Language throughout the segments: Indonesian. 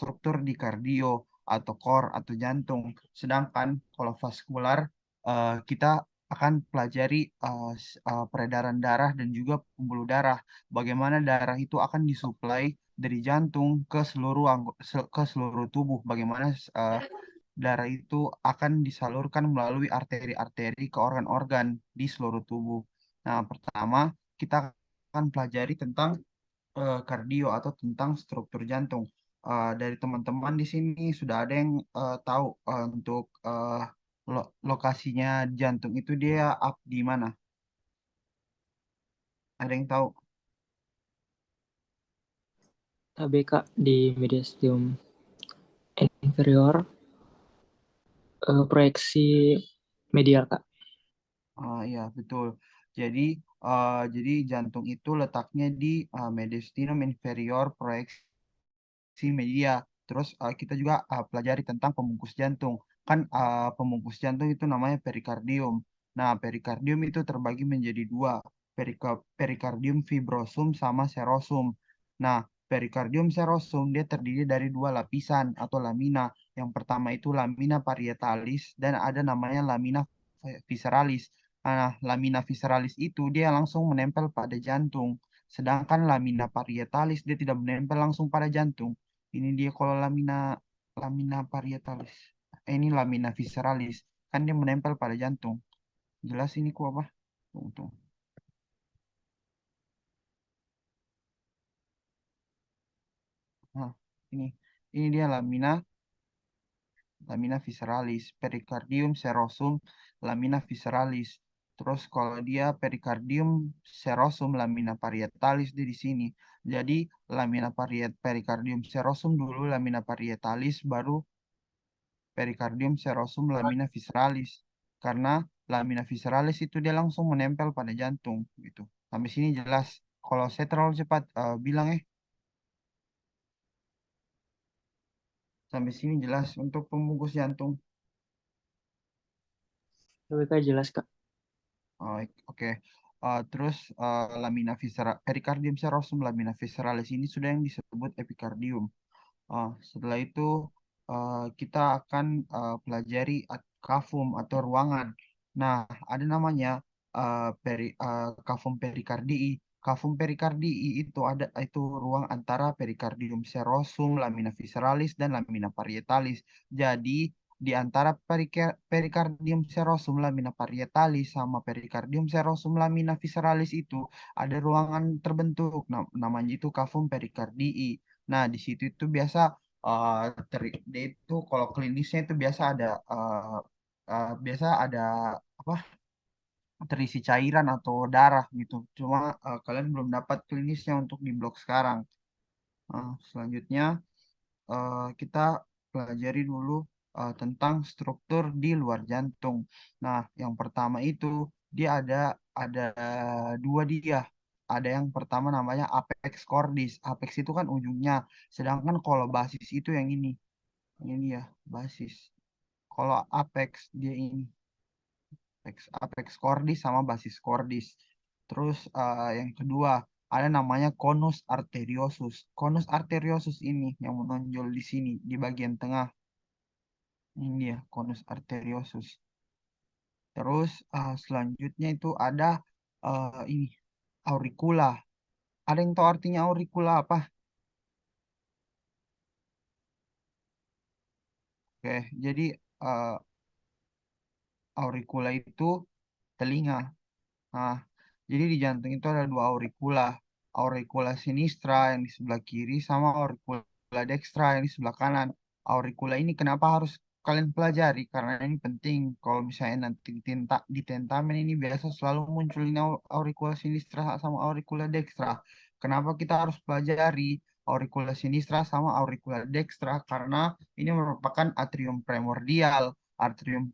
struktur di kardio atau core atau jantung. Sedangkan kalau vaskular kita akan pelajari peredaran darah dan juga pembuluh darah. Bagaimana darah itu akan disuplai dari jantung ke seluruh ke seluruh tubuh. Bagaimana darah itu akan disalurkan melalui arteri-arteri ke organ-organ di seluruh tubuh. Nah, pertama kita akan pelajari tentang kardio atau tentang struktur jantung. Dari teman-teman di sini sudah ada yang tahu untuk lokasinya jantung itu dia up di mana? Ada yang tahu? KB Kak di mediastinum inferior, proyeksi medial Kak. Iya, betul. Jadi jadi jantung itu letaknya di mediastinum inferior proyeksi media. Terus kita juga pelajari tentang pembungkus jantung. Kan pembungkus jantung itu namanya perikardium. Nah, perikardium itu terbagi menjadi dua, perikardium fibrosum sama serosum. Nah, perikardium serosum dia terdiri dari dua lapisan atau lamina. Yang pertama itu lamina parietalis dan ada namanya lamina visceralis. Nah, lamina visceralis itu dia langsung menempel pada jantung. Sedangkan lamina parietalis dia tidak menempel langsung pada jantung. Ini dia kalau lamina lamina parietalis. Ini lamina visceralis. Kan dia menempel pada jantung. Jelas ini ku apa? Tunggu. Nah, ini. Ini dia lamina visceralis, pericardium serosum, lamina visceralis. Terus kalau dia pericardium serosum, lamina parietalis dia di sini. Jadi pericardium serosum dulu, lamina parietalis, baru pericardium serosum, lamina visceralis. Karena lamina visceralis itu dia langsung menempel pada jantung gitu. Sampai sini jelas. Kalau saya terlalu cepat bilang sampai sini jelas untuk pembungkus jantung. KB Kak jelas Kak. Oh, oke. Terus pericardium serosum lamina visceralis ini sudah yang disebut epikardium. Setelah itu kita akan pelajari kafum atau ruangan. Nah, ada namanya kafum perikardii. Kafum perikardii itu ada itu ruang antara perikardium serosum, lamina visceralis, dan lamina parietalis. Jadi di antara perikardium serosum lamina parietalis sama perikardium serosum lamina visceralis itu ada ruangan terbentuk. Namanya itu kafum perikardii. Nah, di situ itu biasa dia itu kalau klinisnya itu biasa ada apa terisi cairan atau darah gitu. Cuma kalian belum dapat klinisnya untuk di blok sekarang. Selanjutnya kita pelajari dulu tentang struktur di luar jantung. Nah, yang pertama itu dia ada dua dia. Ada yang pertama namanya apex cordis. Apex itu kan ujungnya. Sedangkan kalau basis itu yang ini. Ini ya, basis. Kalau apex dia ini. Apex cordis sama basis cordis. Terus yang kedua ada namanya conus arteriosus. Conus arteriosus ini yang menonjol di sini di bagian tengah. Ini ya, conus arteriosus. Terus selanjutnya itu ada ini auricula. Ada yang tahu artinya auricula apa? Oke, jadi eh, auricula itu telinga. Nah, jadi di jantung itu ada dua auricula. Auricula sinistra yang di sebelah kiri sama auricula dextra yang di sebelah kanan. Auricula ini kenapa harus kalian pelajari? Karena ini penting. Kalau misalnya nanti di tentamen ini biasa selalu muncul ini auricula sinistra sama auricula dextra. Kenapa kita harus pelajari auricula sinistra sama auricula dextra? Karena ini merupakan atrium primordial. Atrium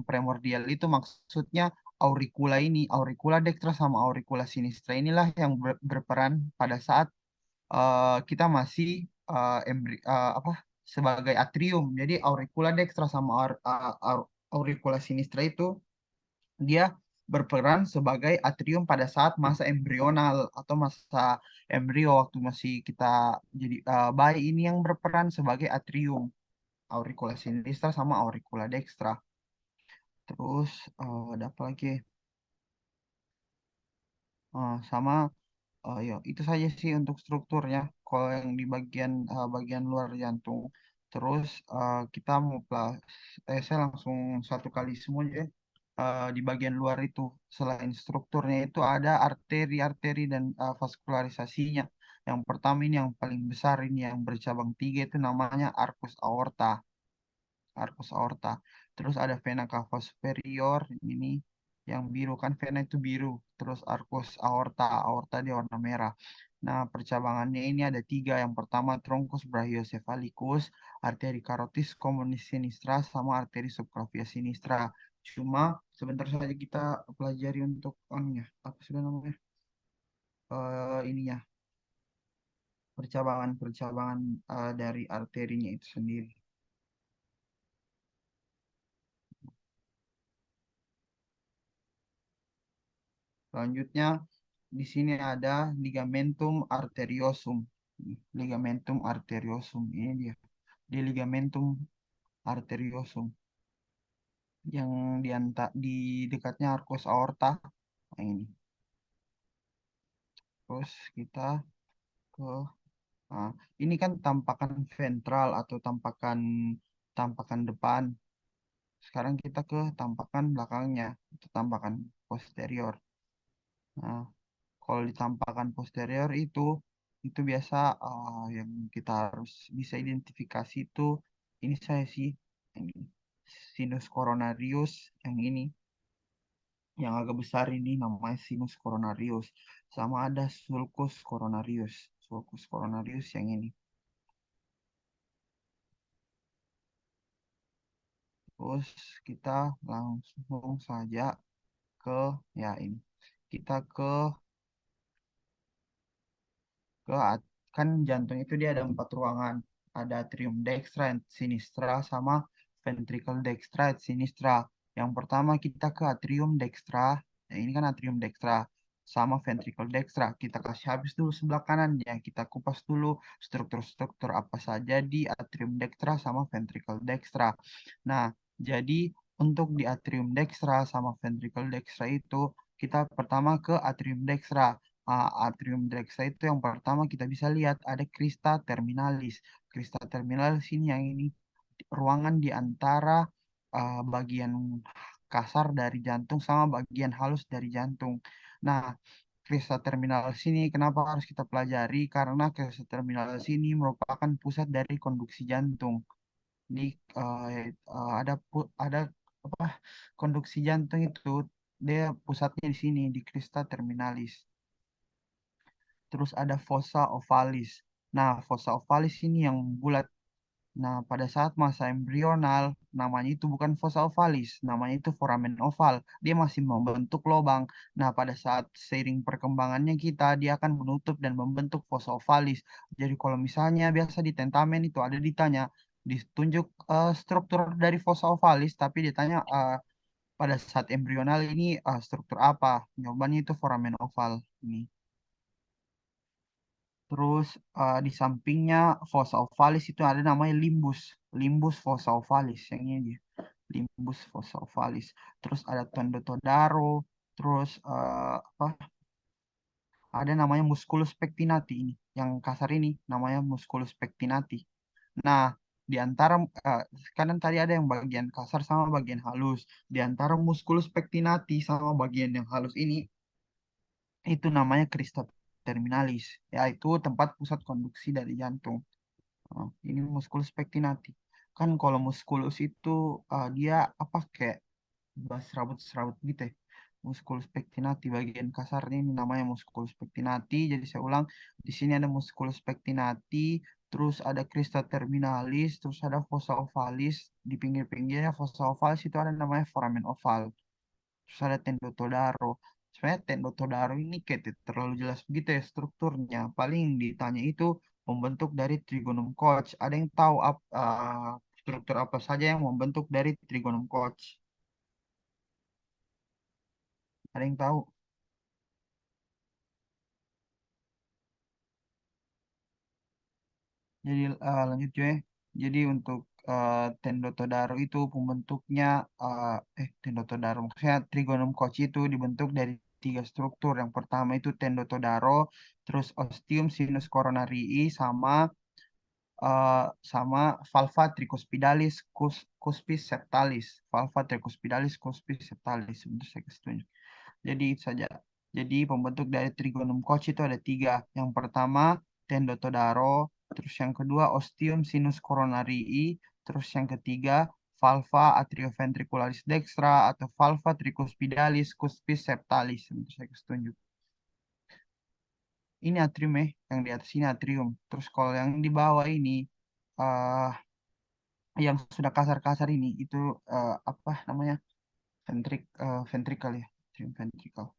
primordial itu maksudnya auricula dextra sama auricula sinistra inilah yang berperan pada saat kita masih apa sebagai atrium. Jadi auricula dextra sama auricula sinistra itu dia berperan sebagai atrium pada saat masa embrional atau masa embrio waktu masih kita jadi bayi ini yang berperan sebagai atrium auricula sinistra sama auricula dextra. Terus ada apa lagi? Sama ya, itu saja sih untuk strukturnya. Kalau yang di bagian luar jantung, terus kita mau saya langsung satu kali semua aja. Di bagian luar itu, selain strukturnya itu ada arteri-arteri dan vaskularisasinya. Yang pertama ini yang paling besar ini yang bercabang tiga itu namanya arcus aorta. Arcus aorta. Terus ada vena cava superior ini yang biru kan vena itu biru. Terus arcus aorta, aorta dia warna merah. Nah, percabangannya ini ada tiga. Yang pertama truncus brachiocephalicus, arteri carotis communis sinistra, sama arteri subclavian sinistra. Cuma sebentar saja kita pelajari untuk onnya. Apa sudah namanya? Ininya percabangan-percabangan dari arterinya itu sendiri. Selanjutnya di sini ada ligamentum arteriosum. Ligamentum arteriosum ini dia. Di ligamentum arteriosum yang di dekatnya arcus aorta. Nah, ini. Terus kita ke nah, ini kan tampakan ventral atau tampakan tampakan depan. Sekarang kita ke tampakan belakangnya, itu tampakan posterior. Nah, kalau ditampakkan posterior itu biasa yang kita harus bisa identifikasi itu ini saya sih ini sinus coronarius yang ini yang agak besar ini namanya sinus coronarius sama ada sulcus coronarius yang ini. Terus kita langsung saja ke ya ini kita kan jantung itu dia ada empat ruangan. Ada atrium dextra and sinistra sama ventricle dextra and sinistra. Yang pertama kita ke atrium dextra. Nah, ini kan atrium dextra sama ventricle dextra. Kita kasih habis dulu sebelah kanan ya. Kita kupas dulu struktur-struktur apa saja di atrium dextra sama ventricle dextra. Nah, jadi untuk di atrium dextra sama ventricle dextra itu kita pertama ke atrium dextra. Atrium Drexa itu yang pertama kita bisa lihat ada crista terminalis. Crista terminalis ini yang ini ruangan di antara bagian kasar dari jantung sama bagian halus dari jantung. Nah, crista terminalis ini kenapa harus kita pelajari? Karena crista terminalis ini merupakan pusat dari konduksi jantung. Di ada apa konduksi jantung itu dia pusatnya di sini di crista terminalis. Terus ada fossa ovalis. Nah, fossa ovalis ini yang bulat. Nah, pada saat masa embrional, namanya itu bukan fossa ovalis, namanya itu foramen oval. Dia masih membentuk lubang. Nah, pada saat seiring perkembangannya kita, dia akan menutup dan membentuk fossa ovalis. Jadi, kalau misalnya biasa di tentamen itu ada ditanya, ditunjuk struktur dari fossa ovalis, tapi ditanya pada saat embrional ini struktur apa? Jawabannya itu foramen oval. Ini. Terus di sampingnya fossa ovalis itu ada namanya limbus, limbus fossa ovalis yang ini dia, limbus fossa ovalis. Terus ada tendotodaro, terus apa? Ada namanya musculus pectinati ini, yang kasar ini namanya musculus pectinati. Nah, di antara kanan tadi ada yang bagian kasar sama bagian halus. Di antara musculus pectinati sama bagian yang halus ini itu namanya crista terminalis, yaitu tempat pusat konduksi dari jantung. Ini musculus pectinati. Kan kalau musculus itu dia apa kayak serabut-serabut gitu ya. Musculus pectinati bagian kasarnya ini namanya musculus pectinati. Jadi saya ulang, di sini ada musculus pectinati, terus ada crista terminalis, terus ada fossa ovalis, di pinggir-pinggirnya fossa ovalis itu ada namanya foramen oval. Terus ada tendotodaro. Sebenarnya tendotodaro ini kayak terlalu jelas begitu ya strukturnya. Paling ditanya itu membentuk dari trigonum coach. Ada yang tahu struktur apa saja yang membentuk dari trigonum coach? Ada yang tahu? Jadi lanjut cuy. Jadi untuk Tendo Todaro itu pembentuknya Tendo Todaro maksudnya Trigonum Kochi itu dibentuk dari tiga struktur. Yang pertama itu Tendo Todaro, terus Ostium Sinus Coronarii sama Valva Tricuspidalis Cuspis Septalis. Valva Tricuspidalis Cuspis Septalis. Sebentar saya kasih tunjuk. Jadi itu saja. Jadi pembentuk dari trigonum Koch itu ada tiga. Yang pertama Tendotodaro, terus yang kedua Ostium sinus coronarii, terus yang ketiga valva atrioventricularis dextra atau valva tricuspidalis cuspis septalis. Sebentar saya kasih tunjuk. Ini atrium yang di atas ini atrium. Terus kalau yang di bawah ini eh yang sudah kasar-kasar ini itu apa namanya? Ventricle ya, atrium ventricle.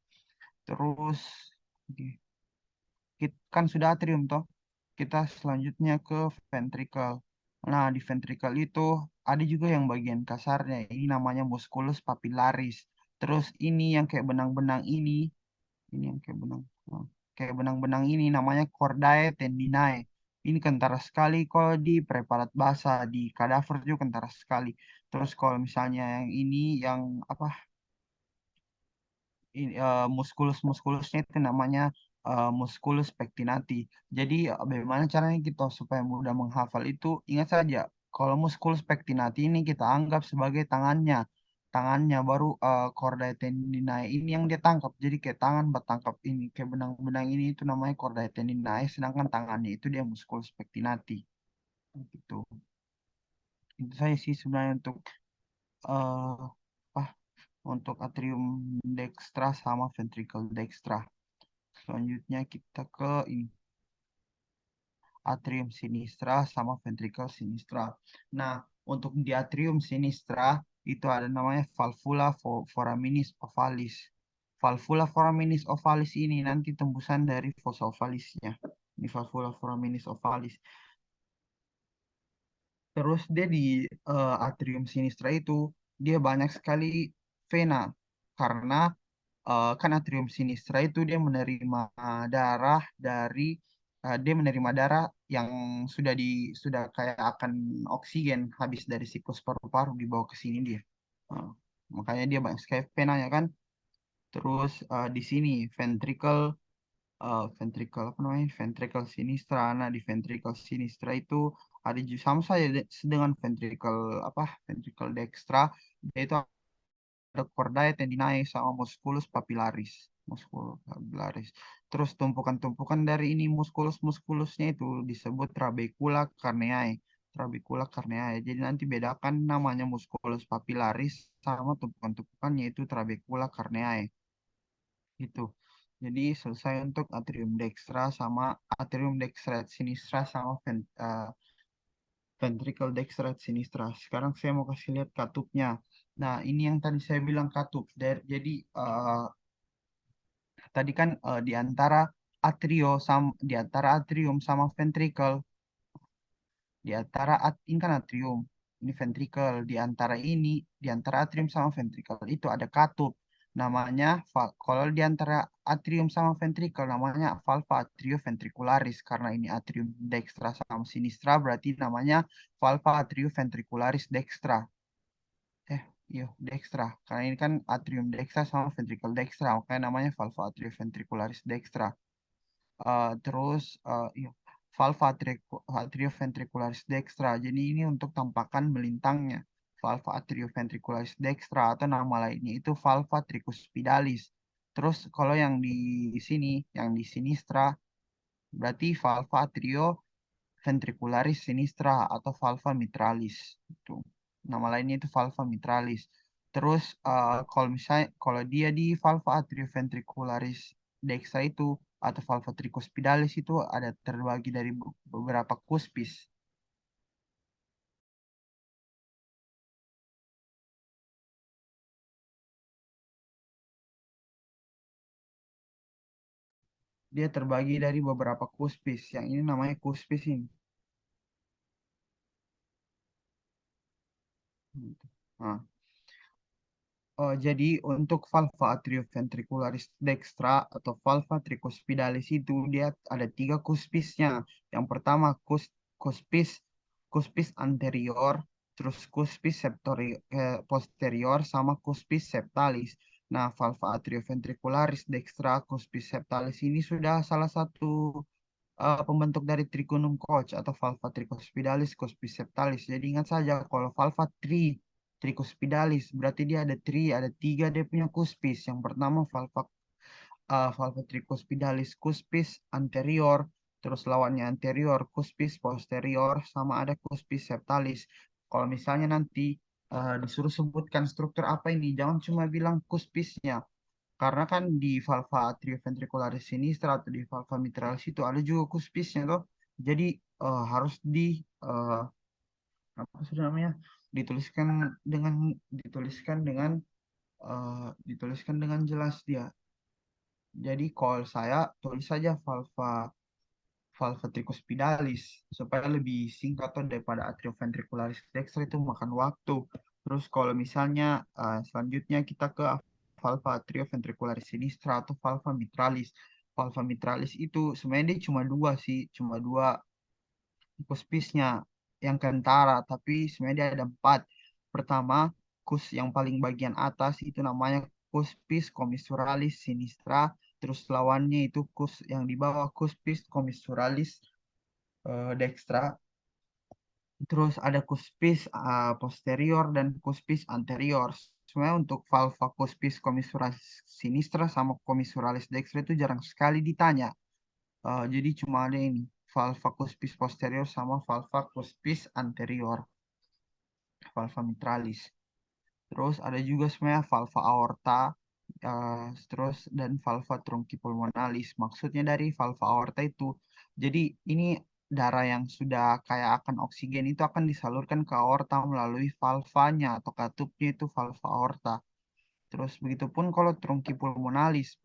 Terus oke, kan sudah atrium toh. Kita selanjutnya ke ventricle. Nah, di ventricle itu ada juga yang bagian kasarnya. Ini namanya musculus papillaris. Terus ini yang kayak benang-benang ini yang kayak benang-benang ini namanya chordae tendinae. Ini kentara sekali kalau di preparat basah, di kadaver juga kentara sekali. Terus kalau misalnya yang ini yang apa muskulus-muskulusnya itu namanya musculus pectinati. Jadi bagaimana caranya kita supaya mudah menghafal itu? Ingat saja, kalau musculus pectinati ini kita anggap sebagai tangannya. Tangannya baru chordae tendinae ini yang dia tangkap. Jadi kayak tangan bertangkap ini, kayak benang-benang ini itu namanya chordae tendinae, sedangkan tangannya itu dia musculus pectinati. Gitu. Itu saya sih sebenarnya untuk eh apa untuk atrium dextra sama ventricle dextra. Selanjutnya kita ke ini, atrium sinistra sama ventricle sinistra. Nah, untuk di atrium sinistra itu ada namanya valvula foraminis ovalis. Valvula foraminis ovalis ini nanti tembusan dari fossa ovalisnya. Ini valvula foraminis ovalis. Terus dia di atrium sinistra itu dia banyak sekali vena karena kan atrium sinistra itu dia menerima darah dari dia menerima darah yang sudah kayak akan oksigen habis dari siklus paru-paru dibawa ke sini dia. Eh, Makanya dia banyak sekali venanya kan. Terus di sini ventricle apa namanya? Ventricle sinistra. Nah, di ventricle sinistra itu ada juga sama saja dengan ventricle apa? Ventricle dextra. Dia itu ada chordae tendinae sama musculus papillaris. Musculus papillaris. Terus tumpukan-tumpukan dari ini muskulus-muskulusnya itu disebut trabecula carneae. Trabecula carneae. Jadi nanti bedakan namanya musculus papillaris sama tumpukan-tumpukannya itu trabecula carneae. Itu. Jadi selesai untuk atrium dextra sama atrium dextra sinistra sama ventricle dextra sinistra. Sekarang saya mau kasih lihat katupnya. Nah, ini yang tadi saya bilang katup. Jadi tadi kan di antara atrium sama ventricle, ini kan atrium, ini ventricle. Di antara atrium sama ventricle itu ada katup. Namanya kalau di antara atrium sama ventricle namanya valva atrioventricularis karena ini atrium dextra sama sinistra berarti namanya valva atrioventricularis dextra. Iya, dextra. Karena ini kan atrium dextra sama ventricle dextra, makanya namanya valva atrioventricularis dextra. Terus, iya, valva atrioventricularis dextra. Jadi ini untuk tampakan melintangnya. Valva atrioventricularis dextra atau nama lainnya itu valva tricuspidalis. Terus kalau yang di sini, yang di sinistra, berarti valva ventricularis sinistra atau valva mitralis itu nama lainnya itu valva mitralis. Terus kalau dia di valva atrioventricularis dextra itu atau valva tricuspidalis itu ada terbagi dari beberapa kuspis. Dia terbagi dari beberapa kuspis. Yang ini namanya kuspis ini. Nah, Jadi untuk valva atrioventricularis dextra atau valva tricuspidalis itu dia ada tiga kuspisnya. Yang pertama kuspis kuspis anterior, terus kuspis posterior, sama kuspis septalis. Nah, valva atrioventricularis dextra kuspis septalis ini sudah salah satu pembentuk dari trigonum coach atau valva tricuspidalis cuspis septalis. Jadi ingat saja kalau valva tricuspidalis berarti dia ada tiga dia punya cuspis. Yang pertama valva tricuspidalis cuspis anterior, terus lawannya anterior cuspis posterior, sama ada cuspis septalis. Kalau misalnya nanti disuruh sebutkan struktur apa ini, jangan cuma bilang cuspisnya, karena kan di valva atrioventricularis sinistra atau di valva mitralis itu ada juga kuspisnya tuh. Jadi harus eh, apa sih namanya? dituliskan dengan dituliskan dengan dituliskan dengan jelas dia. Jadi kalau saya tulis saja valva tricuspidalis supaya lebih singkat tuh daripada atrioventricularis dextra itu makan waktu. Terus kalau misalnya selanjutnya kita ke valva atrioventricularis sinistra atau valva mitralis. Valva mitralis itu sebenarnya dia cuma dua sih, cuma dua kuspisnya yang kentara, tapi sebenarnya dia ada empat. Pertama, yang paling bagian atas itu namanya cuspis commissuralis sinistra, terus lawannya itu yang di bawah cuspis commissuralis dextra, terus ada cuspis posterior dan cuspis anterior. Sebenarnya untuk valva cuspis commissuralis sinistra sama commissuralis dextra itu jarang sekali ditanya. Jadi cuma ada ini, valva cuspis posterior sama valva cuspis anterior, valva mitralis. Terus ada juga sebenarnya valva aorta, terus dan valva truncipulmonalis. Maksudnya dari valva aorta itu, jadi ini darah yang sudah kaya akan oksigen itu akan disalurkan ke aorta melalui valvanya atau katupnya itu valva aorta. Terus begitupun kalau truncipulmonalis,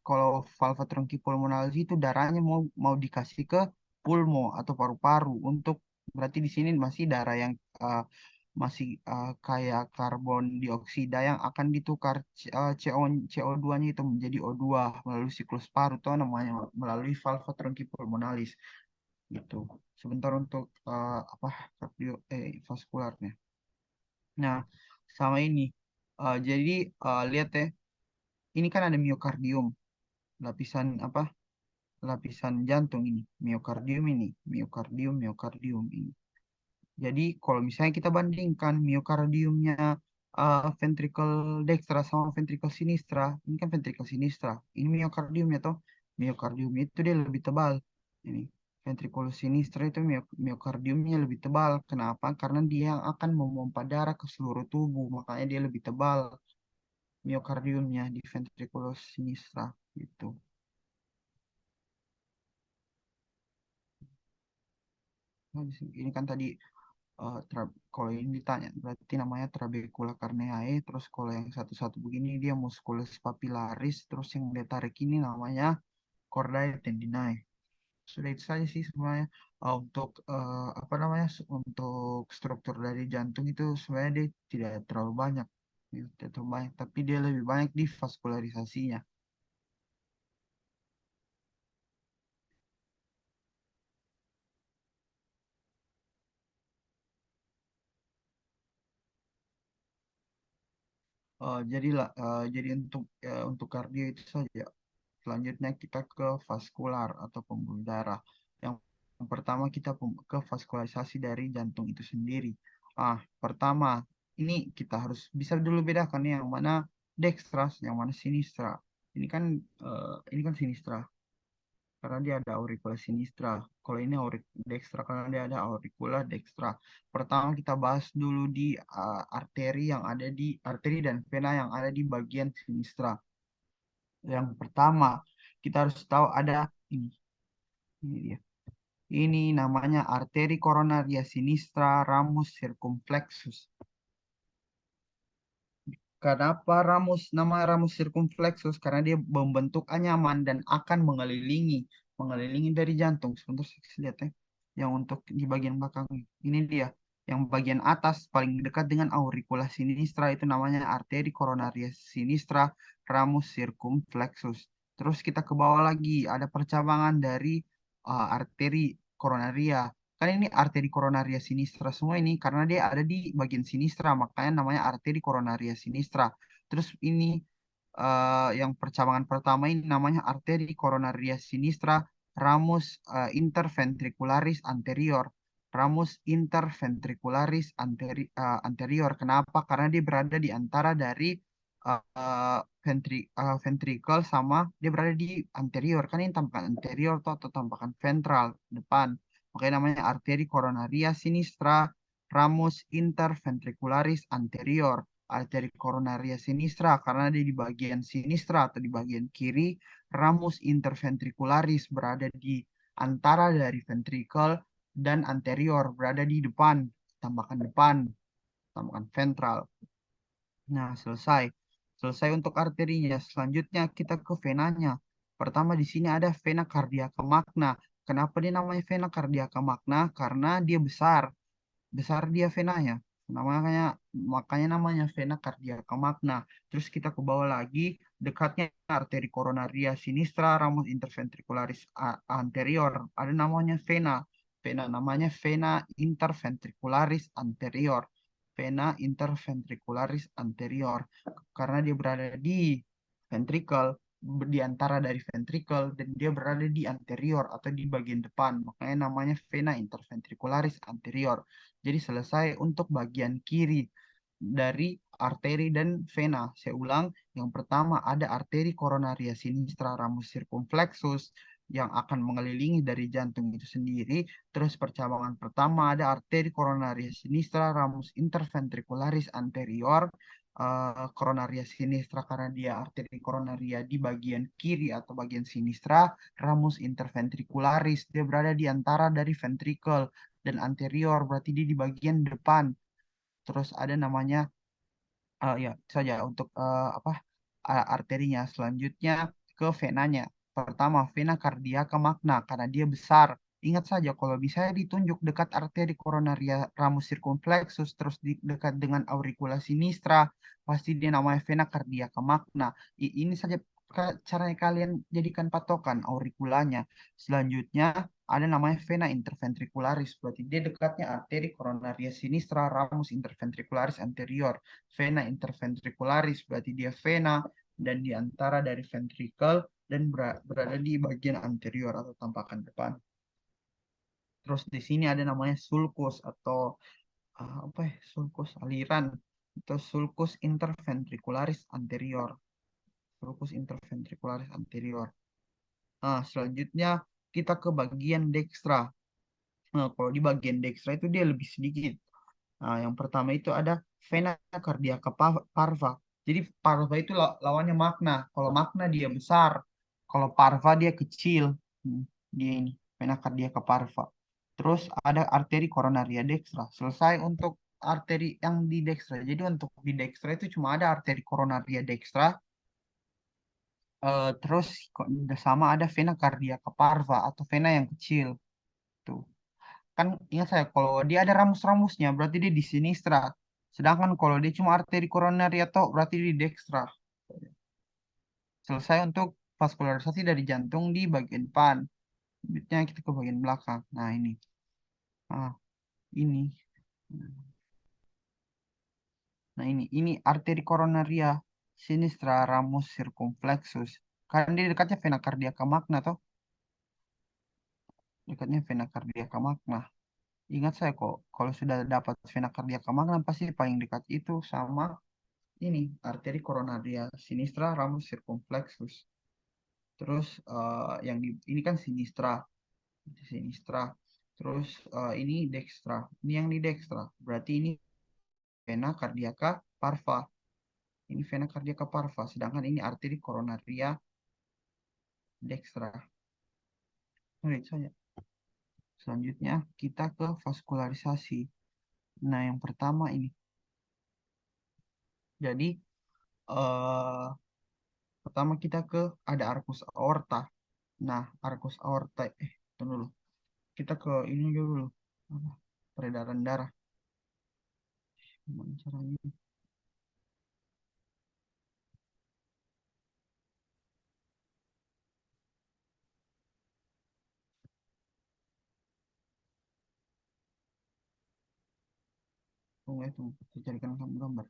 kalau valva truncipulmonalis itu darahnya mau mau dikasih ke pulmo atau paru-paru untuk berarti di sini masih darah yang masih kaya karbon dioksida yang akan ditukar CO2-nya itu menjadi O2 melalui siklus paru atau namanya melalui valva truncipulmonalis gitu. Sebentar untuk apa vaskularnya. Nah, sama ini. Jadi lihat ya, ini kan ada miokardium, lapisan apa? Lapisan jantung ini, miokardium, miokardium ini. Jadi kalau misalnya kita bandingkan miokardiumnya ventricle dextra sama ventricle sinistra, ini kan ventricle sinistra, ini miokardiumnya toh, miokardiumnya itu dia lebih tebal. Ini ventricle sinistra itu miokardiumnya lebih tebal. Kenapa? Karena dia yang akan memompa darah ke seluruh tubuh, makanya dia lebih tebal miokardiumnya di ventricle sinistra gitu. Nah, ini kan tadi kalau ini ditanya berarti namanya trabecula carneae, terus kalau yang satu-satu begini dia musculus papillaris, terus yang dia tarik ini namanya chordae tendinae. Sudah itu saja sih sebenarnya. Untuk apa namanya untuk struktur dari jantung itu sebenarnya dia tidak terlalu banyak, tidak terlalu banyak, tapi dia lebih banyak di vaskularisasinya. Jadi untuk kardio itu saja. Selanjutnya kita ke vaskular atau pembuluh darah. Yang pertama kita ke vaskularisasi dari jantung itu sendiri. Pertama ini kita harus bisa dulu bedakan yang mana dextras, yang mana sinistra. Ini kan sinistra karena dia ada auricula sinistra. Kalau ini dextra karena dia ada auricula dextra. Pertama kita bahas dulu di arteri dan vena yang ada di bagian sinistra. Yang pertama, kita harus tahu ada ini. Ini dia. Ini namanya arteri coronaria sinistra ramus circumflexus. Kenapa nama ramus circumflexus? Karena dia membentuk anyaman dan akan mengelilingi dari jantung. Sebentar saya lihat ya. Yang untuk di bagian belakang ini dia. Yang bagian atas paling dekat dengan auricula sinistra itu namanya arteri coronaria sinistra ramus circumflexus. Terus kita ke bawah lagi ada percabangan dari arteri coronaria. Kan ini arteri coronaria sinistra semua ini karena dia ada di bagian sinistra, makanya namanya arteri coronaria sinistra. Terus ini yang percabangan pertama ini namanya arteri coronaria sinistra ramus interventricularis anterior. Ramus interventricularis anterior. Kenapa? Karena dia berada di antara dari ventricle sama dia berada di anterior. Kan ini tampakan anterior tuh, atau tampakan ventral depan. Makanya namanya arteri coronaria sinistra ramus interventricularis anterior. Arteri coronaria sinistra karena dia di bagian sinistra atau di bagian kiri. Ramus interventricularis berada di antara dari ventricle dan anterior berada di depan, tambahkan ventral. Nah, selesai. Selesai untuk arterinya. Selanjutnya kita ke venanya. Pertama di sini ada vena cardiaca magna. Kenapa dia namanya vena cardiaca magna? Karena dia besar. Besar dia venanya. Namanya makanya namanya vena cardiaca magna. Terus kita ke bawah lagi, dekatnya arteri coronaria sinistra ramus interventricularis anterior. Ada namanya vena. Vena namanya vena interventricularis anterior. Vena interventricularis anterior karena dia berada di ventricle, di antara dari ventricle, dan dia berada di anterior atau di bagian depan, makanya namanya vena interventricularis anterior. Jadi selesai untuk bagian kiri dari arteri dan vena. Saya ulang, yang pertama ada arteri coronaria sinistra ramus circumflexus yang akan mengelilingi dari jantung itu sendiri. Terus percabangan pertama ada arteri coronaria sinistra ramus interventricularis anterior. Coronaria sinistra karena dia arteri coronaria di bagian kiri atau bagian sinistra. Ramus interventricularis dia berada di antara dari ventricle dan anterior berarti dia di bagian depan. Terus ada namanya ya saja untuk apa arterinya. Selanjutnya ke venanya. Pertama, vena cardiaca magna karena dia besar. Ingat saja kalau bisa ditunjuk dekat arteri coronaria ramus circumflexus terus dekat dengan auricula sinistra, pasti dia namanya vena cardiaca magna. Ini saja caranya kalian jadikan patokan aurikulanya. Selanjutnya ada namanya vena interventricularis, berarti dia dekatnya arteri coronaria sinistra ramus interventricularis anterior. Vena interventricularis berarti dia vena dan di antara dari ventricle dan berada di bagian anterior atau tampakan depan. Terus di sini ada namanya sulcus atau apa ya? Sulcus aliran atau sulcus interventricularis anterior. Sulcus interventricularis anterior. Nah, selanjutnya kita ke bagian dextra. Nah, kalau di bagian dextra itu dia lebih sedikit. Nah, yang pertama itu ada vena cardiaca parva. Jadi parva itu lawannya magna. Kalau magna dia besar, kalau parva dia kecil. Dia ini vena cardiaca parva. Terus ada arteri coronaria dextra. Selesai untuk arteri yang di dextra. Jadi untuk di dextra itu cuma ada arteri coronaria dextra. Terus sama ada vena cardiaca parva atau vena yang kecil. Tuh. Kan ingat saya kalau dia ada ramus-ramusnya berarti dia di sinistra. Sedangkan kalau dia cuma arteri koroneri atau berarti di dextra. Selesai untuk vaskularisasi dari jantung di bagian depan. Selanjutnya kita ke bagian belakang. Nah ini. Nah ini. Nah ini arteri koronaria sinistra ramus circumflexus. Kan dia dekatnya vena cardiaca magna toh. Dekatnya vena cardiaca magna. Ingat saya kok, kalau sudah dapat vena cardiaca magna pasti paling dekat itu sama ini arteri coronaria sinistra ramus circumflexus. Terus yang ini kan sinistra. Terus ini dextra. Ini yang di dextra. Berarti ini vena cardiaca parva. Ini vena cardiaca parva. Sedangkan ini arteri coronaria dextra. Baik saja. Selanjutnya kita ke vaskularisasi. Nah, yang pertama ini. Jadi eh, pertama kita ke ada arcus aorta. Nah, arcus aorta, tunggu dulu. Kita ke ini dulu. Apa? Peredaran darah. Gimana caranya? Tunggu itu, saya carikan kamu gambar.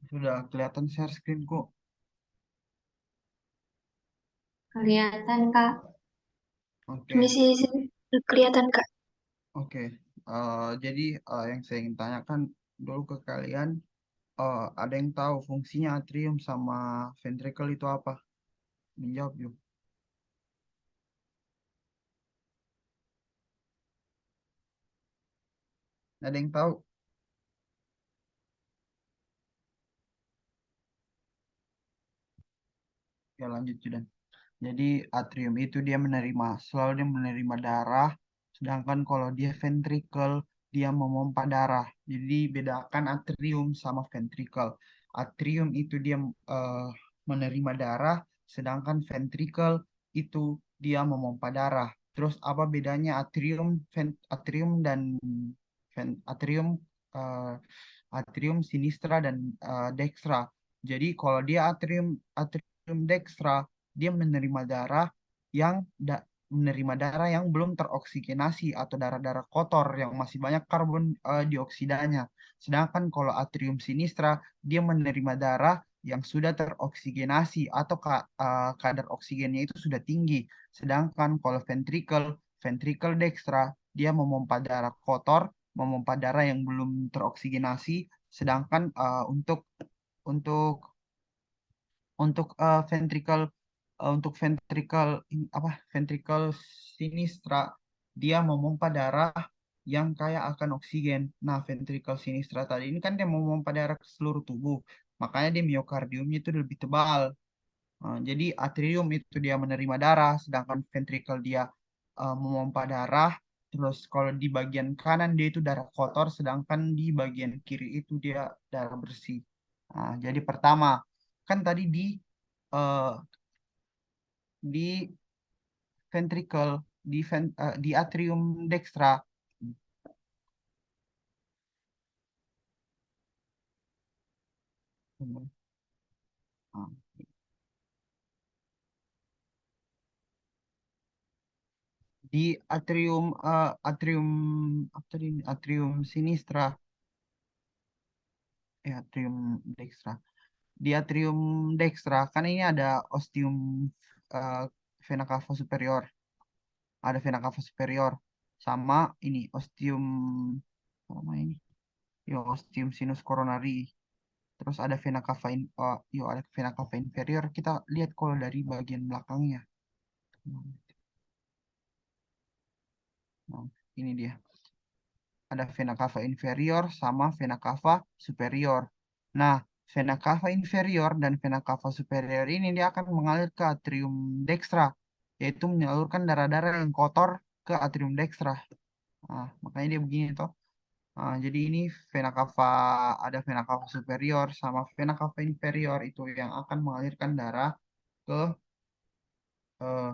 Sudah kelihatan share screen kok. Kelihatan, Kak. Oke, Permisi, sini. Kelihatan, Kak. oke. Jadi yang saya ingin tanyakan dulu ke kalian, ada yang tahu fungsinya atrium sama ventricle itu apa? Menjawab yuk. Ada yang tahu? Ya lanjut Judan. Jadi atrium itu dia menerima, selalu dia menerima darah, sedangkan kalau dia ventricle dia memompa darah. Jadi bedakan atrium sama ventricle. Atrium itu dia eh, menerima darah, sedangkan ventricle itu dia memompa darah. Terus apa bedanya atrium, atrium dan atrium eh, atrium sinistra dan dextra. Jadi kalau dia atrium dextra dia menerima darah yang menerima darah yang belum teroksigenasi atau darah-darah kotor yang masih banyak karbon dioksidanya. Sedangkan kalau atrium sinistra dia menerima darah yang sudah teroksigenasi atau kadar oksigennya itu sudah tinggi. Sedangkan kalau ventricle dextra dia memompa darah kotor, memompa darah yang belum teroksigenasi. Sedangkan untuk untuk ventricle sinistra dia memompa darah yang kaya akan oksigen. Nah, ventricle sinistra tadi ini kan dia memompa darah ke seluruh tubuh, makanya dia miokardiumnya itu lebih tebal. Jadi atrium itu dia menerima darah, sedangkan ventricle dia memompa darah. Terus kalau di bagian kanan dia itu darah kotor, sedangkan di bagian kiri itu dia darah bersih. Nah, jadi pertama kan tadi eh, di ventricle, di atrium dextra. Nah, di apa tadi? Atrium sinistra, atrium dextra. Di atrium dextra kan ini ada ostium eh, vena cava superior, ada vena cava superior sama ini ostium apa namanya ini? Yo, ostium sinus coronari. Terus ada vena cava ada vena cava inferior. Kita lihat kalau dari bagian belakangnya. Nah, ini dia. Ada vena cava inferior sama vena cava superior. Nah, vena cava inferior dan vena cava superior ini dia akan mengalir ke atrium dextra, yaitu menyalurkan darah-darah yang kotor ke atrium dextra. Nah, makanya dia begini toh. Jadi ini vena cava, ada vena cava superior sama vena cava inferior itu yang akan mengalirkan darah ke eh,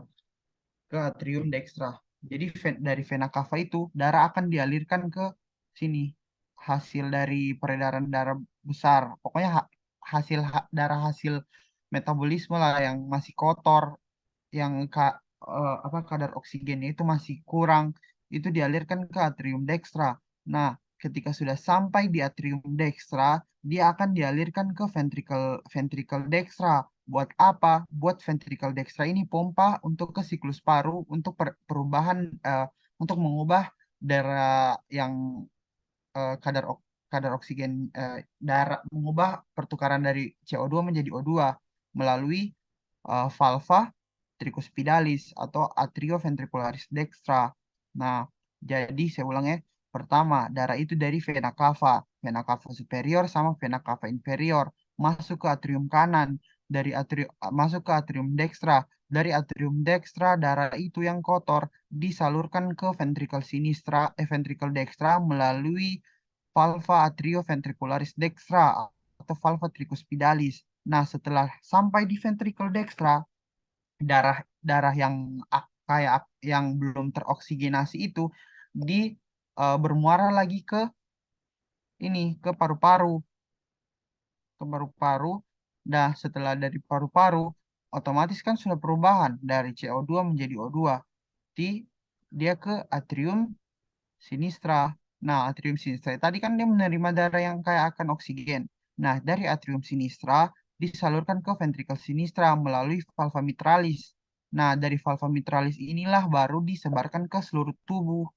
ke atrium dextra. Jadi dari vena cava itu darah akan dialirkan ke sini. Hasil dari peredaran darah besar. Pokoknya darah hasil metabolisme lah yang masih kotor, yang apa kadar oksigennya itu masih kurang, itu dialirkan ke atrium dextra. Nah, ketika sudah sampai di atrium dextra, dia akan dialirkan ke ventricle ventricle dextra. Buat apa? Buat ventricle dextra ini pompa untuk ke siklus paru untuk perubahan untuk mengubah darah yang kadar oksigen darah, mengubah pertukaran dari CO2 menjadi O2 melalui valva tricuspidalis atau atrioventricularis dextra. Nah, jadi saya ulang ya. Pertama, darah itu dari vena cava superior sama vena cava inferior, masuk ke atrium kanan, masuk ke atrium dextra. Dari atrium dextra, darah itu yang kotor disalurkan ke ventricle dextra melalui valva atrioventricularis dextra atau valva tricuspidalis. Nah, setelah sampai di ventricle dextra, darah darah yang yang belum teroksigenasi itu di bermuara lagi ke ini ke paru-paru, ke paru-paru. Nah, setelah dari paru-paru, otomatis kan sudah perubahan dari CO2 menjadi O2. Di dia ke atrium sinistra. Nah, atrium sinistra tadi kan dia menerima darah yang kaya akan oksigen. Nah, dari atrium sinistra disalurkan ke ventricle sinistra melalui valva mitralis. Nah, dari valva mitralis inilah baru disebarkan ke seluruh tubuh.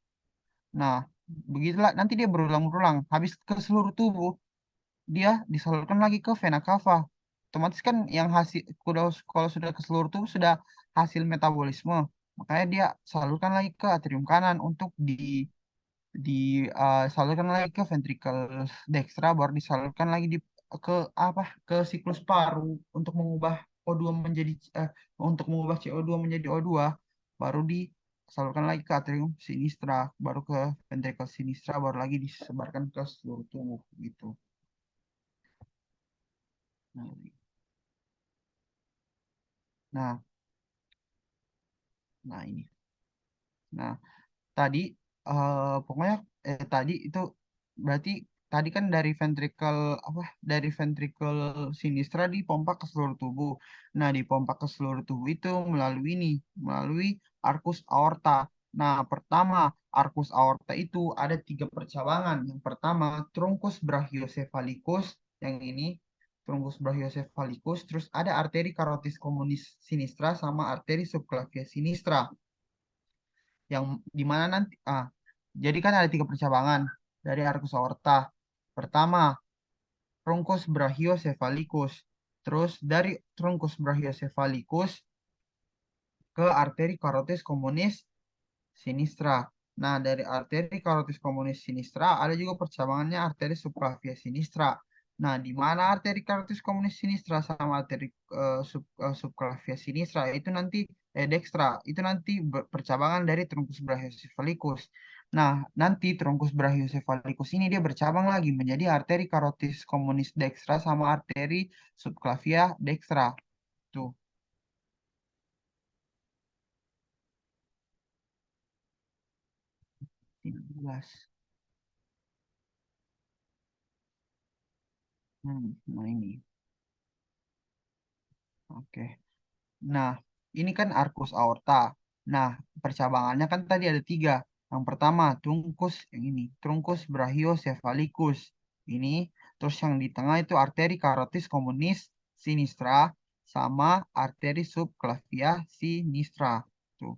Nah, begitulah nanti dia berulang-ulang. Habis ke seluruh tubuh, dia disalurkan lagi ke vena cava. Otomatis kan yang hasil kalau sudah ke seluruh tubuh sudah hasil metabolisme. Makanya dia salurkan lagi ke atrium kanan untuk disalurkan lagi ke ventricle dextra, baru disalurkan lagi ke apa ke siklus paru untuk mengubah O2 menjadi untuk mengubah CO2 menjadi O2, baru disalurkan lagi ke atrium sinistra, baru ke ventricle sinistra, baru lagi disebarkan ke seluruh tubuh gitu. Nah, nah, nah ini. Nah, tadi pokoknya tadi itu berarti tadi kan dari ventricle apa dari ventricle sinistra dipompa ke seluruh tubuh. Nah, dipompa ke seluruh tubuh itu melalui arcus aorta. Nah, pertama arcus aorta itu ada tiga percabangan. Yang pertama truncus brachiocephalicus, yang ini truncus brachiocephalicus, terus ada arteri carotis communis sinistra sama arteri subclavia sinistra yang dimana nanti jadi kan ada tiga percabangan dari arcus aorta. Pertama, truncus brachiocephalicus. Terus dari truncus brachiocephalicus ke arteri carotis communis sinistra. Nah, dari arteri carotis communis sinistra ada juga percabangannya arteri subclavia sinistra. Nah, di mana arteri carotis communis sinistra sama arteri subclavia sinistra itu nanti dextra itu nanti percabangan dari truncus brachiocephalicus. Nah, nanti truncus brachiocephalicus ini dia bercabang lagi menjadi arteri carotis communis dextra sama arteri subclavia dextra. Tuh, 13. Nah ini. Oke. Nah, ini kan arcus aorta. Nah, percabangannya kan tadi ada tiga. Yang pertama, truncus brachiocephalicus. Ini, terus yang di tengah itu arteri carotis communis sinistra sama arteri subclavia sinistra. Tuh.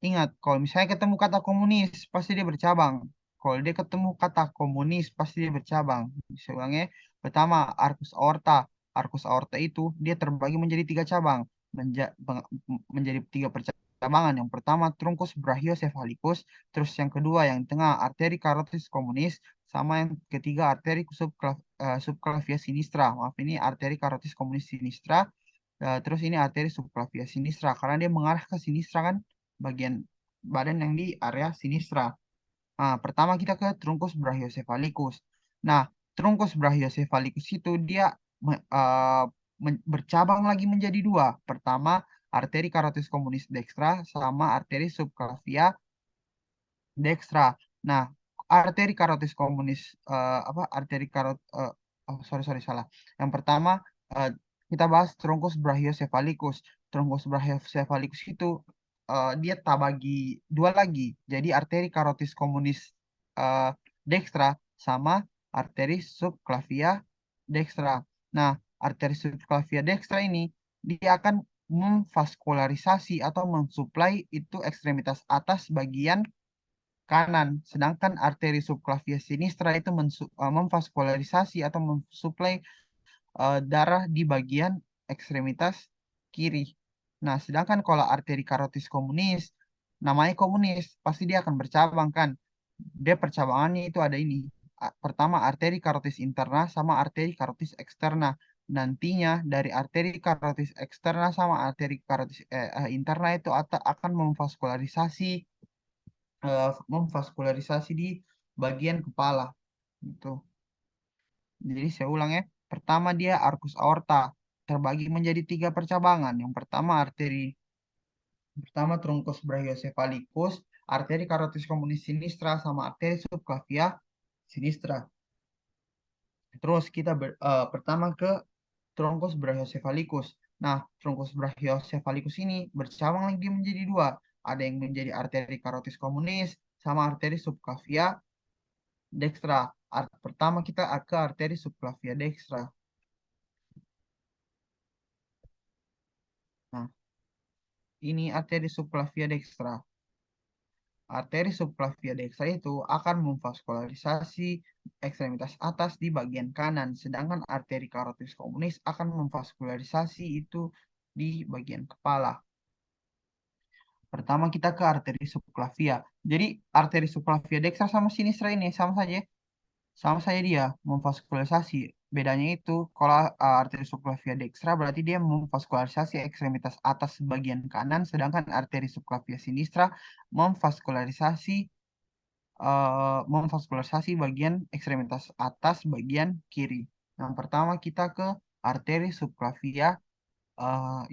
Ingat, kalau misalnya ketemu kata komunis, pasti dia bercabang. Kalau dia ketemu kata komunis, pasti dia bercabang. Saya ulangnya, pertama, arcus aorta. Arcus aorta itu dia terbagi menjadi tiga cabang, menjadi tiga percabangan. Yang pertama, truncus brachiocephalicus, terus yang kedua, yang tengah, arteri carotis communis, sama yang ketiga, arteri subclavia sinistra. Maaf, ini arteri carotis communis sinistra. Terus ini arteri subclavia sinistra, karena dia mengarah ke sinistra kan, bagian badan yang di area sinistra. Nah, pertama kita ke trunkus brachiocephalicus. Nah, trunkus brachiocephalicus itu dia bercabang lagi menjadi dua. Pertama, arteri carotis communis dextra sama arteri subclavia dextra. Nah, arteri carotis communis apa arteri karot oh, sorry sorry salah. Yang pertama eh, kita bahas trunkus brachiocephalicus. Trunkus brachiocephalicus itu dia tak bagi dua lagi. Jadi arteri carotis communis eh, dextra sama arteri subclavia dextra. Nah, arteri subclavia dextra ini dia akan memvaskularisasi atau mensuplai itu ekstremitas atas bagian kanan, sedangkan arteri subclavia sinistra itu memvaskularisasi atau mensuplai darah di bagian ekstremitas kiri. Nah, sedangkan kalau arteri karotis komunis, namanya komunis, pasti dia akan bercabang kan. Dia percabangannya itu ada ini. Pertama arteri karotis interna sama arteri karotis eksterna. Nantinya dari arteri karotis eksterna sama arteri karotis interna itu akan memvaskularisasi di bagian kepala. Gitu. Jadi saya ulang ya. Pertama dia arcus aorta terbagi menjadi tiga percabangan. Yang pertama truncus brachiocephalicus, arteri carotis communis sinistra sama arteri subclavia sinistra. Terus kita pertama ke truncus brachiocephalicus. Nah, truncus brachiocephalicus ini bercabang lagi menjadi dua. Ada yang menjadi arteri carotis communis sama arteri subclavia dextra. Pertama kita ke arteri subclavia dextra. Nah, ini arteri subclavia dextra. Arteri subclavia dextra itu akan memvaskularisasi ekstremitas atas di bagian kanan, sedangkan arteri carotis communis akan memvaskularisasi itu di bagian kepala. Pertama kita ke arteri subclavia. Jadi arteri subclavia dextra sama sinistra ini sama saja dia memvaskularisasi. Bedanya itu kalau arteri subclavia dextra berarti dia memvaskularisasi ekstremitas atas bagian kanan, sedangkan arteri subclavia sinistra memvaskularisasi bagian ekstremitas atas bagian kiri. Yang pertama kita ke arteri subclavia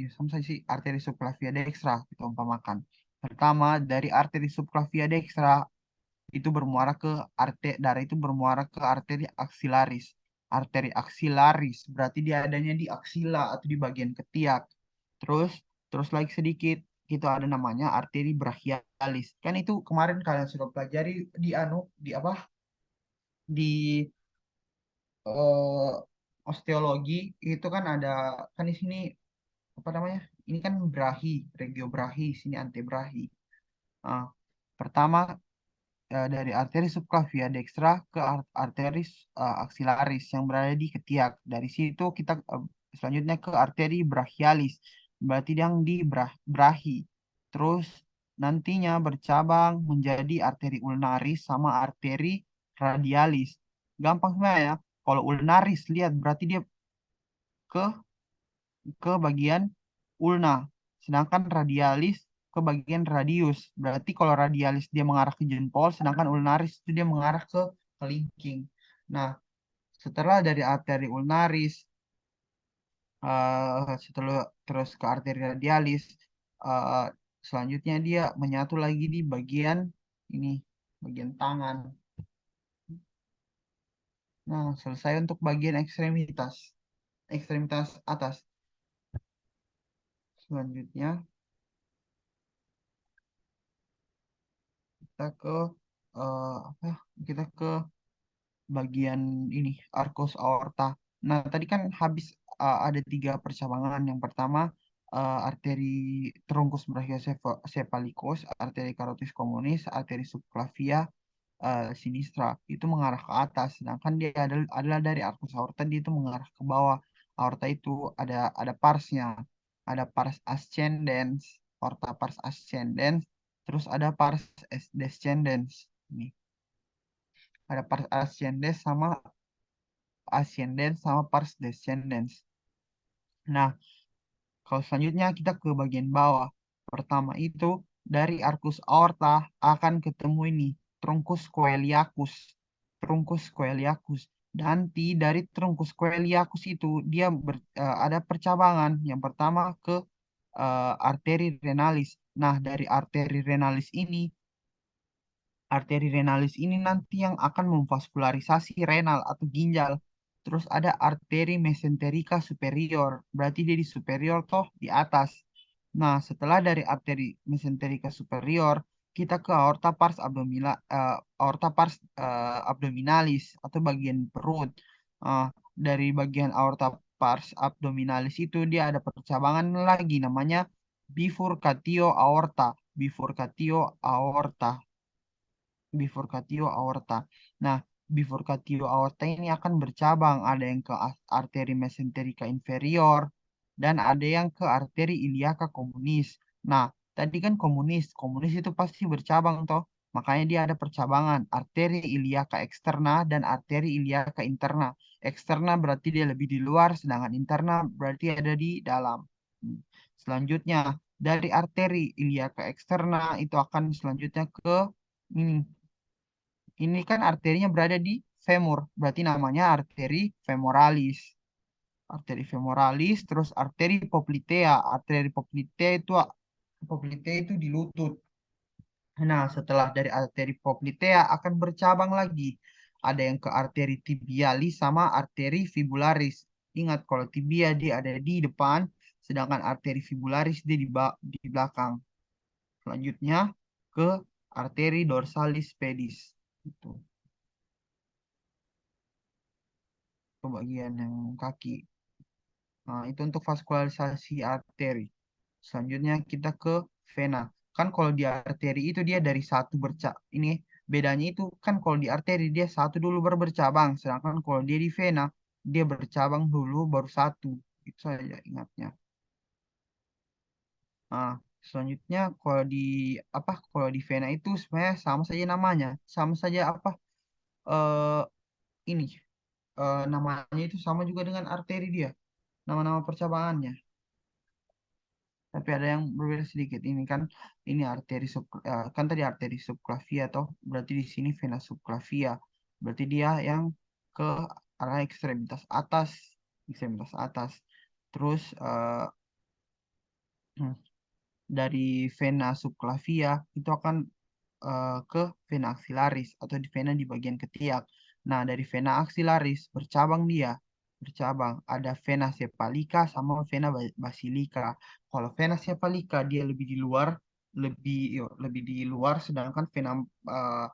ya sama saja sih arteri subclavia dextra kita umpamakan. Pertama dari arteri subclavia dextra itu bermuara ke darah itu bermuara ke arteri aksilaris. Arteri aksilaris berarti dia adanya di aksila atau di bagian ketiak. Terus terus lagi sedikit itu ada namanya arteri brachialis. Kan itu kemarin kalian sudah pelajari di di apa? Di eh, osteologi itu kan ada kan di sini apa namanya? Ini kan brahi, regio brahi, sini antebrahi. Ah, pertama dari arteri subclavia dextra ke arteris axillaris yang berada di ketiak. Dari situ kita selanjutnya ke arteri brachialis, berarti yang di brahi. Terus nantinya bercabang menjadi arteri ulnaris sama arteri radialis. Gampang sebenarnya ya. Kalau ulnaris lihat berarti dia ke bagian ulna. Sedangkan radialis ke bagian radius. Berarti kalau radialis dia mengarah ke jempol, sedangkan ulnaris itu dia mengarah ke kelingking. Nah, setelah dari arteri ulnaris, setelah terus ke arteri radialis, eh, selanjutnya dia menyatu lagi di bagian ini, bagian tangan. Nah, selesai untuk bagian ekstremitas, ekstremitas atas. Selanjutnya kita ke apa? Kita ke bagian ini arcus aorta. Nah, tadi kan habis ada tiga percabangan. Yang pertama arteri truncus brachiocephalicus, arteri carotis communis, arteri subclavia sinistra itu mengarah ke atas. Sedangkan dia adalah dari arcus aorta dia itu mengarah ke bawah. Aorta itu ada parsnya, ada pars ascendens, aorta pars ascendens, terus ada pars descendens. Ini ada pars ascendens sama pars descendens. Nah, kalau selanjutnya kita ke bagian bawah. Pertama itu dari arcus aorta akan ketemu ini Truncus coeliacus. Nanti dari Truncus coeliacus itu dia ada percabangan. Yang pertama ke arteri renalis. Nah, dari arteri renalis ini nanti yang akan memvaskularisasi renal atau ginjal. Terus ada arteri mesenterica superior, berarti dia di superior toh di atas. Nah, setelah dari arteri mesenterica superior, kita ke aorta pars abdominalis atau bagian perut. Dari bagian aorta pars abdominalis itu dia ada percabangan lagi namanya bifurcatio aorta. Bifurcatio aorta. Bifurcatio aorta. Nah, bifurcatio aorta ini akan bercabang. Ada yang ke arteri mesenterica inferior dan ada yang ke arteri iliaca communis. Nah, tadi kan komunis. Komunis itu pasti bercabang toh. Makanya dia ada percabangan arteri iliaca externa dan arteri iliaca interna. Eksterna berarti dia lebih di luar, sedangkan interna berarti ada di dalam. Selanjutnya, dari arteri iliaca externa itu akan selanjutnya ke ini. Ini kan arterinya berada di femur, berarti namanya arteri femoralis. Arteri femoralis, terus arteri poplitea. Arteri poplitea itu di lutut. Nah, setelah dari arteri poplitea akan bercabang lagi. Ada yang ke arteri tibialis sama arteri fibularis. Ingat kalau tibia dia ada di depan, sedangkan arteri fibularis dia di belakang. Selanjutnya ke arteri dorsalis pedis. Itu. Ke bagian yang kaki. Nah, itu untuk vaskularisasi arteri. Selanjutnya kita ke vena. Kan kalau di arteri itu dia dari satu ini bedanya itu kan kalau di arteri dia satu dulu baru bercabang, sedangkan kalau dia di vena dia bercabang dulu baru satu. Itu saja ingatnya. Nah, selanjutnya kalau di vena itu sebenarnya sama saja namanya, sama saja eh ini namanya itu sama juga dengan arteri dia, nama-nama percabangannya. Tapi ada yang berbeda sedikit. Ini kan tadi arteri subclavia toh, berarti di sini vena subclavia. Berarti dia yang ke arah ekstremitas atas, ekstremitas atas. Terus dari vena subclavia itu akan ke vena axillaris atau di vena di bagian ketiak. Nah, dari vena axillaris bercabang. Ada vena cephalica sama vena basilica. Kalau vena cephalica dia lebih di luar, sedangkan eh,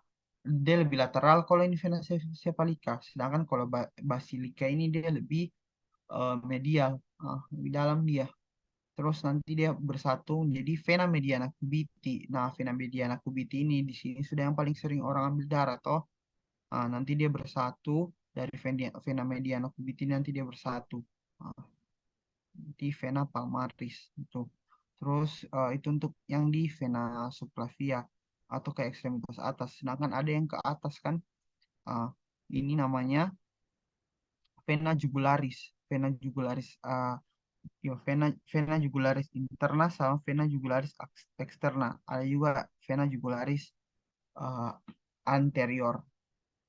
dia lebih lateral kalau ini vena cephalica. Sedangkan kalau basilica ini dia lebih medial, lebih dalam dia. Terus nanti dia bersatu menjadi vena mediana cubiti. Nah, vena mediana cubiti ini di sini sudah yang paling sering orang ambil darah toh. Nah, nanti dia bersatu dari vena mediana cubiti nanti dia bersatu. Nah, di vena palmaris itu. Terus itu untuk yang di vena subclavia atau ke ekstremitas atas. Sedangkan ada yang ke atas kan. Ah, ini namanya vena jugularis. Vena jugularis vena jugularis interna sama vena jugularis eksterna. Ada juga vena jugularis uh, anterior.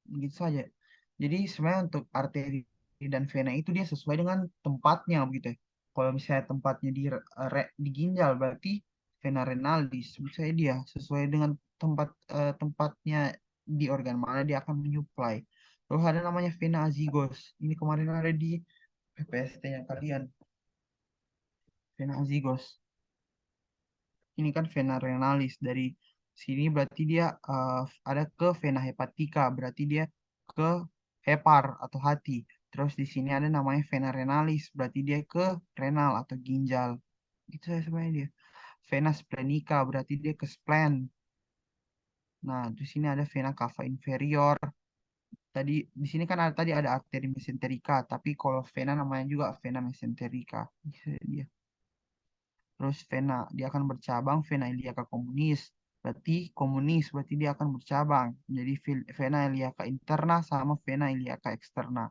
Begitu saja. Jadi sebenarnya untuk arteri dan vena itu dia sesuai dengan tempatnya begitu ya. Kalau misalnya tempatnya di ginjal berarti vena renalis. Misalnya dia sesuai dengan tempatnya di organ mana dia akan menyuplai. Lalu ada namanya vena azygos. Ini kemarin ada di PPST-nya kalian. Vena azygos. Ini kan vena renalis dari sini berarti dia ada ke vena hepatica berarti dia ke hepar atau hati. Terus di sini ada namanya vena renalis berarti dia ke renal atau ginjal. Itu saya sebenarnya dia. Vena splenica berarti dia ke spleen. Nah, di sini ada vena cava inferior. Di sini kan tadi ada arteri mesenterica, tapi kalau vena namanya juga vena mesenterica. Dia. Terus vena dia akan bercabang vena iliaca berarti dia akan bercabang menjadi vena iliaca interna sama vena iliaca externa.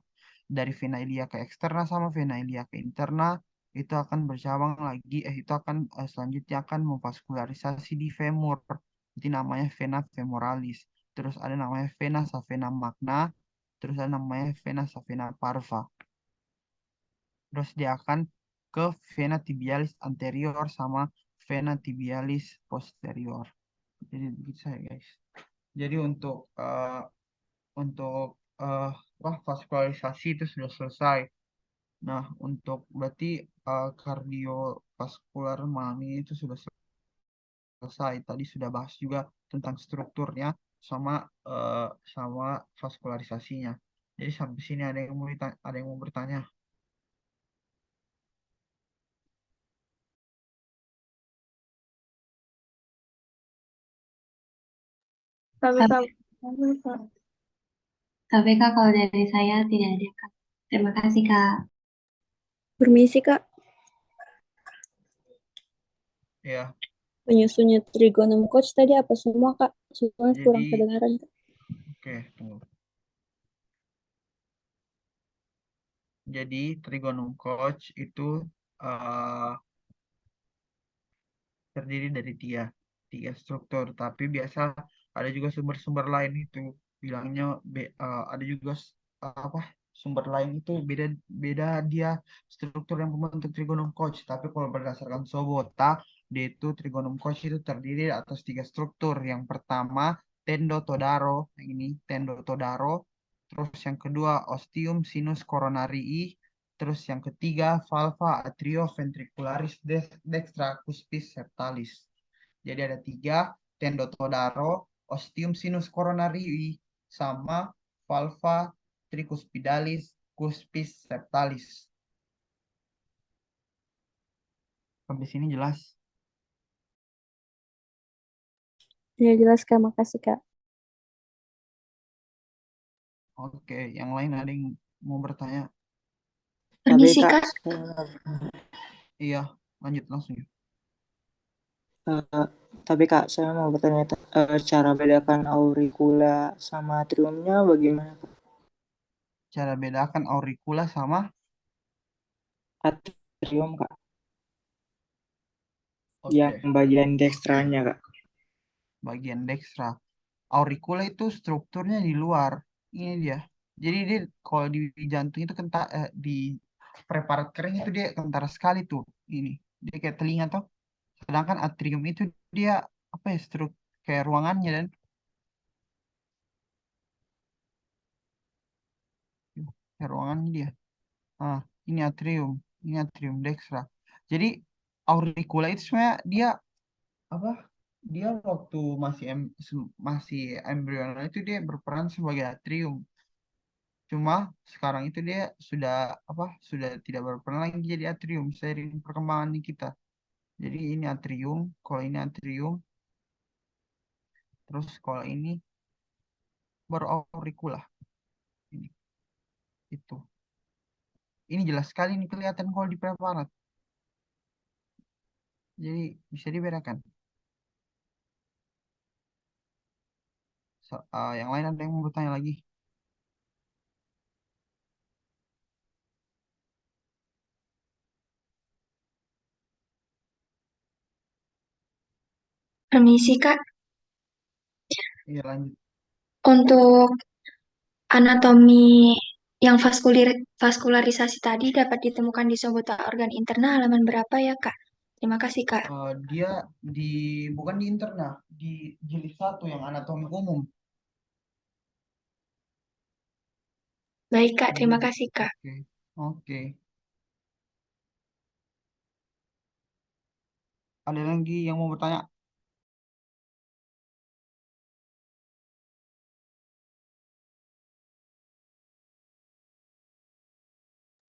Dari vena iliaca externa sama vena iliaca interna itu akan bercabang lagi itu akan selanjutnya akan memvaskularisasi di femur. Jadi namanya vena femoralis. terus ada namanya vena savena magna, terus ada namanya vena savena parva. Terus dia akan ke vena tibialis anterior sama vena tibialis posterior. Jadi begitu saya guys. Jadi untuk vaskularisasi itu sudah selesai. Nah, untuk berarti kardiovaskular malam ini itu sudah selesai. Tadi sudah bahas juga tentang strukturnya sama sama vaskularisasinya. Jadi sampai sini ada yang mau bertanya? Tapi Kak, kalau dari saya tidak ada Kak. Terima kasih Kak. Permisi Kak, Ya, penyusunnya trigonum coach tadi apa semua Kak? Soalnya kurang jadi kedengaran Kak. oke, tunggu. Jadi trigonum coach itu eh, terdiri dari tiga struktur, tapi biasa ada juga sumber-sumber lain itu bilangnya ada juga apa sumber lain itu beda beda dia struktur yang membentuk trigonum coach. Tapi kalau berdasarkan Sobota, dia itu trigonum coach itu terdiri atas tiga struktur. Yang pertama tendo todaro, yang ini tendo todaro. Terus yang kedua ostium sinus coronarii. Terus yang ketiga, valva atrioventricularis dextra cuspis septalis. Jadi ada tiga, tendotodaro, ostium sinus coronarii, sama valva tricuspidalis cuspis septalis. Sampai sini jelas? Ya jelas Kak, makasih Kak. Oke, yang lain ada yang mau bertanya? Permisi Kak, Kak. Iya, lanjut langsung ya. Tapi Kak, saya mau bertanya cara bedakan auricula sama atriumnya bagaimana Kak? Cara bedakan auricula sama Atrium Kak, oke, yang bagian dextranya Kak. bagian dextra. Auricula itu strukturnya di luar. Ini dia. Jadi dia kalau di jantung itu di preparat kering itu dia kentara sekali tuh. Ini dia kayak telinga tuh. Sedangkan atrium itu dia apa ya kayak ruangannya dan kayak ruangannya dia. Ah, ini atrium dextra. Jadi auricula itu sebenarnya dia apa? Dia waktu masih embrional itu dia berperan sebagai atrium. Cuma sekarang itu dia sudah sudah tidak berperan lagi jadi atrium seiring perkembangan di kita. Jadi ini atrium, kalau ini atrium, terus kalau ini baru auricula. Ini itu. Ini jelas sekali nih kelihatan kalau di preparat. Jadi bisa dibedakan. Yang lain ada yang mau bertanya lagi? Permisi Kak. Iya lanjut. Untuk anatomi yang vaskularisasi tadi dapat ditemukan di Sobota organ interna halaman berapa ya Kak? Terima kasih Kak. Dia bukan di interna, di jilid 1 yang anatomi umum. Baik Kak, terima Jadi, kasih Kak. oke, oke. Ada lagi yang mau bertanya?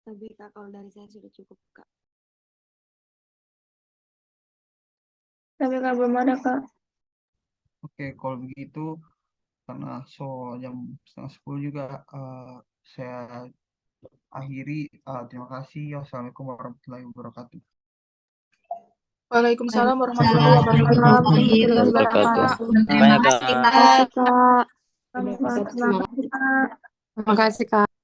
Tapi Kak, kalau dari saya sudah cukup Kak. Tapi Kak, belum ada Kak. Oke, kalau begitu karena jam 9:30 juga saya akhiri. Terima kasih. Wassalamualaikum warahmatullahi wabarakatuh. Waalaikumsalam warahmatullahi wabarakatuh. Terima Banyak kasih Kak. Kak. Kak. Terima kasih Kak. Terima kasih Kak.